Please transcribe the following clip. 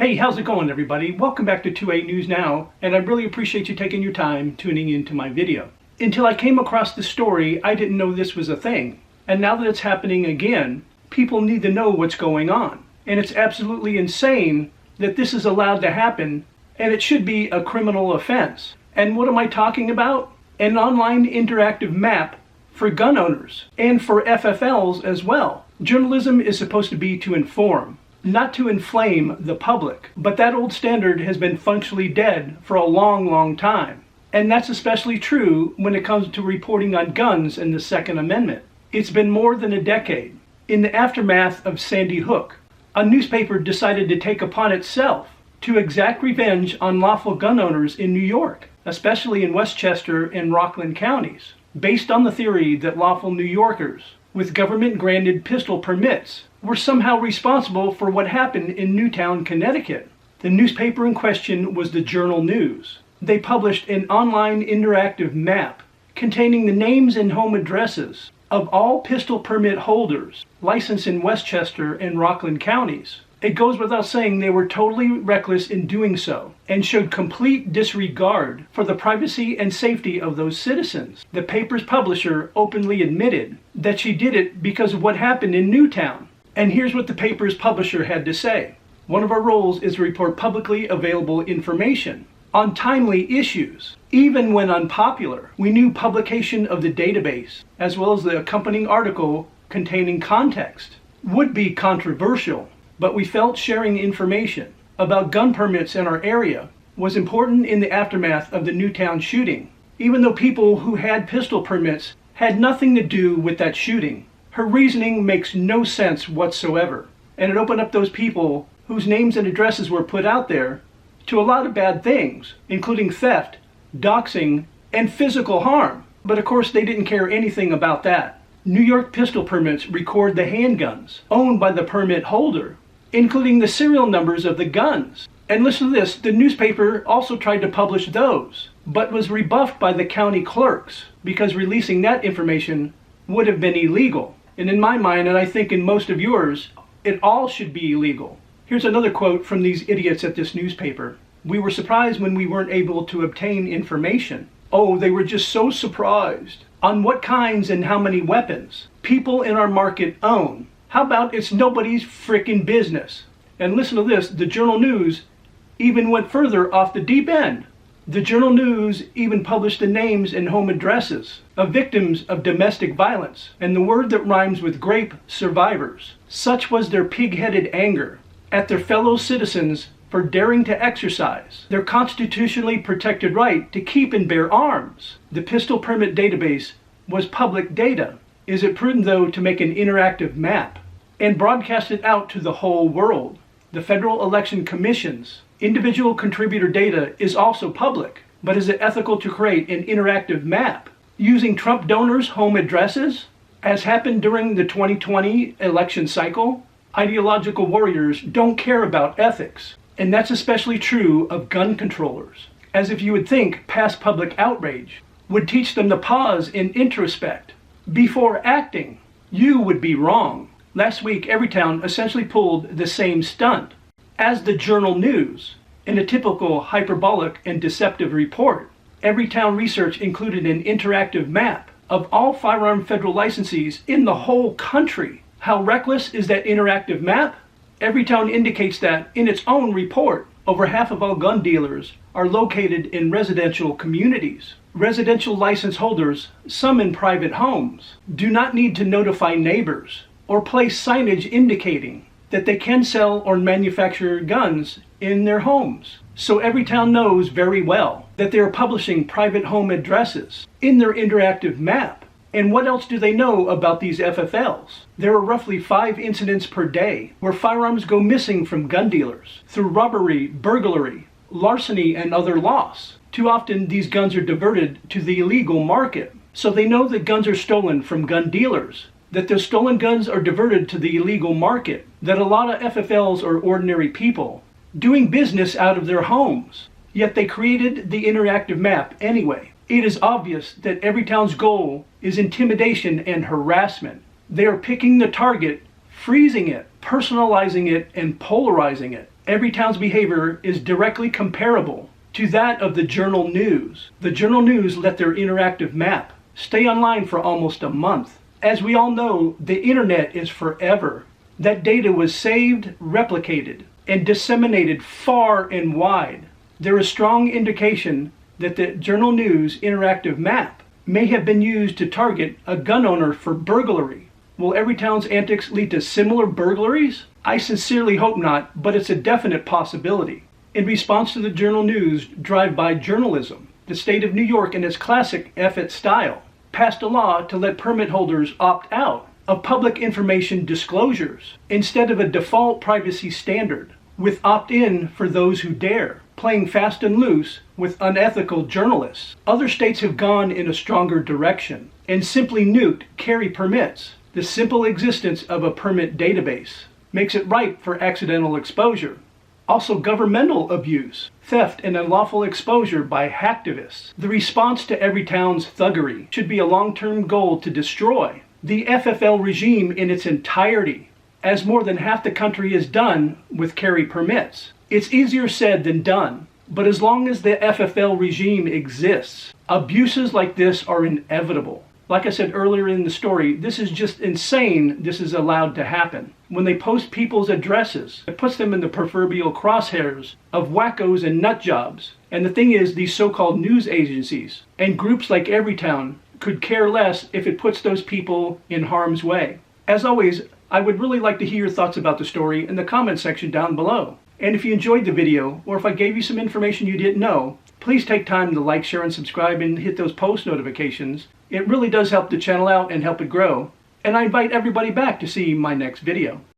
Hey, how's it going, everybody? Welcome back to 2A News Now, and I really appreciate you taking your time tuning into my video. Until I came across this story, I didn't know this was a thing. And now that it's happening again, people need to know what's going on. And it's absolutely insane that this is allowed to happen, and it should be a criminal offense. And what am I talking about? An online interactive map for gun owners and for FFLs as well. Journalism is supposed to be to inform, not to inflame the public. But that old standard has been functionally dead for a long time. And that's especially true when it comes to reporting on guns and the Second Amendment. It's been more than a decade. In the aftermath of Sandy Hook, a newspaper decided to take upon itself to exact revenge on lawful gun owners in New York, especially in Westchester and Rockland counties, based on the theory that lawful New Yorkers with government-granted pistol permits were somehow responsible for what happened in Newtown, Connecticut. The newspaper in question was the Journal News. They published an online interactive map containing the names and home addresses of all pistol permit holders licensed in Westchester and Rockland counties. It goes without saying they were totally reckless in doing so and showed complete disregard for the privacy and safety of those citizens. The paper's publisher openly admitted that she did it because of what happened in Newtown. And here's what the paper's publisher had to say. One of our roles is to report publicly available information on timely issues. Even when unpopular, we knew publication of the database, as well as the accompanying article containing context, would be controversial. But we felt sharing information about gun permits in our area was important in the aftermath of the Newtown shooting, even though people who had pistol permits had nothing to do with that shooting. Her reasoning makes no sense whatsoever, and it opened up those people whose names and addresses were put out there to a lot of bad things, including theft, doxing, and physical harm. But of course they didn't care anything about that. New York pistol permits record the handguns owned by the permit holder, including the serial numbers of the guns. And listen to this, the newspaper also tried to publish those, but was rebuffed by the county clerks because releasing that information would have been illegal. And in my mind, and I think in most of yours, it all should be illegal. Here's another quote from these idiots at this newspaper. We were surprised when we weren't able to obtain information. Oh, they were just so surprised. On what kinds and how many weapons people in our market own. How about it's nobody's frickin' business? And listen to this, the Journal News even went further off the deep end. The Journal News even published the names and home addresses of victims of domestic violence and the word that rhymes with grape, survivors. Such was their pig-headed anger at their fellow citizens for daring to exercise their constitutionally protected right to keep and bear arms. The pistol permit database was public data. Is it prudent, though, to make an interactive map and broadcast it out to the whole world? The Federal Election Commission's individual contributor data is also public, but is it ethical to create an interactive map using Trump donors' home addresses, as happened during the 2020 election cycle? Ideological warriors don't care about ethics, and that's especially true of gun controllers, as if you would think past public outrage would teach them to pause and introspect before acting. You would be wrong. Last week, Everytown essentially pulled the same stunt as the Journal News in a typical hyperbolic and deceptive report. Everytown research included an interactive map of all firearm federal licensees in the whole country. How reckless is that interactive map? Everytown indicates that in its own report, over half of all gun dealers are located in residential communities. Residential license holders, some in private homes, do not need to notify neighbors or place signage indicating that they can sell or manufacture guns in their homes. So Everytown knows very well that they are publishing private home addresses in their interactive map. And what else do they know about these FFLs? There are roughly 5 incidents per day where firearms go missing from gun dealers through robbery, burglary, larceny, and other loss. Too often these guns are diverted to the illegal market. So they know that guns are stolen from gun dealers, that those stolen guns are diverted to the illegal market, that a lot of FFLs are ordinary people doing business out of their homes. Yet they created the interactive map anyway. It is obvious that Everytown's goal is intimidation and harassment. They are picking the target, freezing it, personalizing it, and polarizing it. Everytown's behavior is directly comparable to that of the Journal News. The Journal News let their interactive map stay online for almost a month. As we all know, the internet is forever. That data was saved, replicated, and disseminated far and wide. There is strong indication that the Journal News interactive map may have been used to target a gun owner for burglary. Will Everytown's antics lead to similar burglaries? I sincerely hope not, but it's a definite possibility. In response to the Journal News drive-by journalism, the state of New York, in its classic F-it style, passed a law to let permit holders opt out of public information disclosures instead of a default privacy standard, with opt-in for those who dare, playing fast and loose with unethical journalists. Other states have gone in a stronger direction and simply nuked carry permits. The simple existence of a permit database makes it ripe for accidental exposure. Also, governmental abuse, theft, and unlawful exposure by hacktivists. The response to Everytown's thuggery should be a long-term goal to destroy the FFL regime in its entirety, as more than half the country is done with carry permits. It's easier said than done, but as long as the FFL regime exists, abuses like this are inevitable. Like I said earlier in the story, this is just insane this is allowed to happen. When they post people's addresses, it puts them in the proverbial crosshairs of wackos and nut jobs. And the thing is, these so-called news agencies and groups like Everytown could care less if it puts those people in harm's way. As always, I would really like to hear your thoughts about the story in the comment section down below. And if you enjoyed the video, or if I gave you some information you didn't know, please take time to like, share, and subscribe and hit those post notifications. It really does help the channel out and help it grow. And I invite everybody back to see my next video.